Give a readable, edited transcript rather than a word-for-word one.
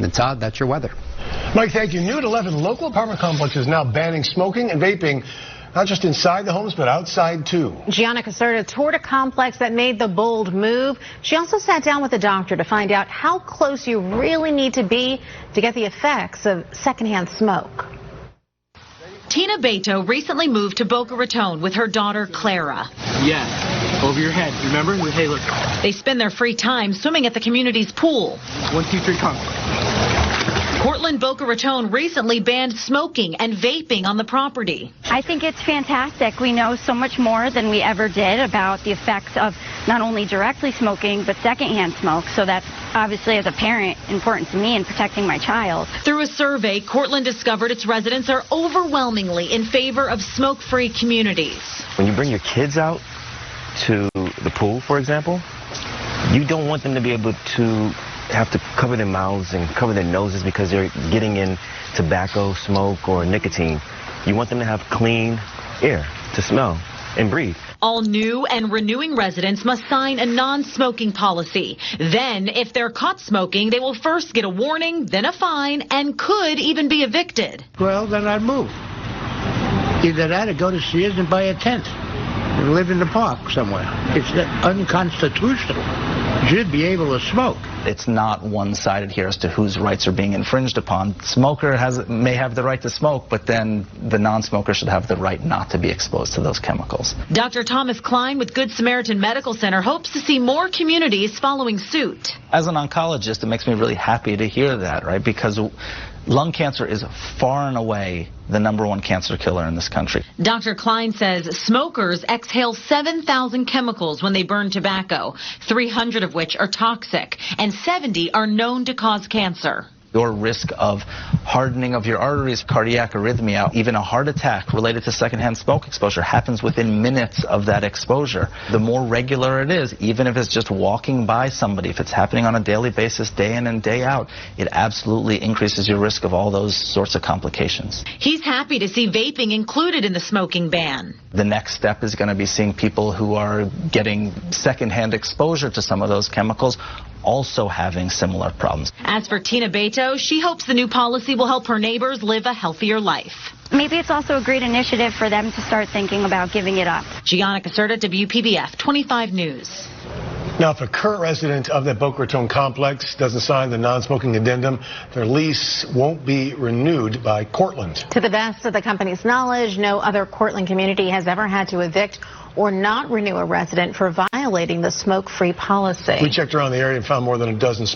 And Todd, that's your weather. Mike, thank you. New at 11, local apartment complexes now banning smoking and vaping, not just inside the homes, but outside, too. Gianna Caserta toured a complex that made the bold move. She also sat down with a doctor to find out how close you really need to be to get the effects of secondhand smoke. Tina Beto recently moved to Boca Raton with her daughter, Clara. Yes, over your head. Remember? Hey, look. They spend their free time swimming at the community's pool. 1, 2, 3, come. Portland Boca Raton recently banned smoking and vaping on the property. I think it's fantastic. We know so much more than we ever did about the effects of not only directly smoking, but secondhand smoke. So that's obviously, as a parent, important to me in protecting my child. Through a survey, Cortland discovered its residents are overwhelmingly in favor of smoke-free communities. When you bring your kids out to the pool, for example, you don't want them to be able to have to cover their mouths and cover their noses because they're getting in tobacco, smoke, or nicotine. You want them to have clean air to smell and breathe. All new and renewing residents must sign a non-smoking policy. Then, if they're caught smoking, they will first get a warning, then a fine, and could even be evicted. Well, then I'd move. Either that or go to Sears and buy a tent and live in the park somewhere. It's unconstitutional. You should be able to smoke. It's not one-sided here as to whose rights are being infringed upon. Smoker may have the right to smoke, but then the non-smoker should have the right not to be exposed to those chemicals. Dr. Thomas Klein with Good Samaritan Medical Center hopes to see more communities following suit. As an oncologist, it makes me really happy to hear that, right? Because lung cancer is far and away the #1 cancer killer in this country. Dr. Klein says smokers exhale 7,000 chemicals when they burn tobacco, 300 of which are toxic, and 70 are known to cause cancer. Your risk of hardening of your arteries, cardiac arrhythmia, even a heart attack related to secondhand smoke exposure happens within minutes of that exposure. The more regular it is, even if it's just walking by somebody, if it's happening on a daily basis, day in and day out, it absolutely increases your risk of all those sorts of complications. He's happy to see vaping included in the smoking ban. The next step is going to be seeing people who are getting secondhand exposure to some of those chemicals also having similar problems. As for Tina Beto, she hopes the new policy will help her neighbors live a healthier life. Maybe it's also a great initiative for them to start thinking about giving it up. Gianna Caserta, Wpbf 25 News. Now, if a current resident of that Boca Raton complex doesn't sign the non-smoking addendum, their lease won't be renewed by Cortland. To the best of the company's knowledge, no other Cortland community has ever had to evict or not renew a resident for violating the smoke-free policy. We checked around the area and found more than a dozen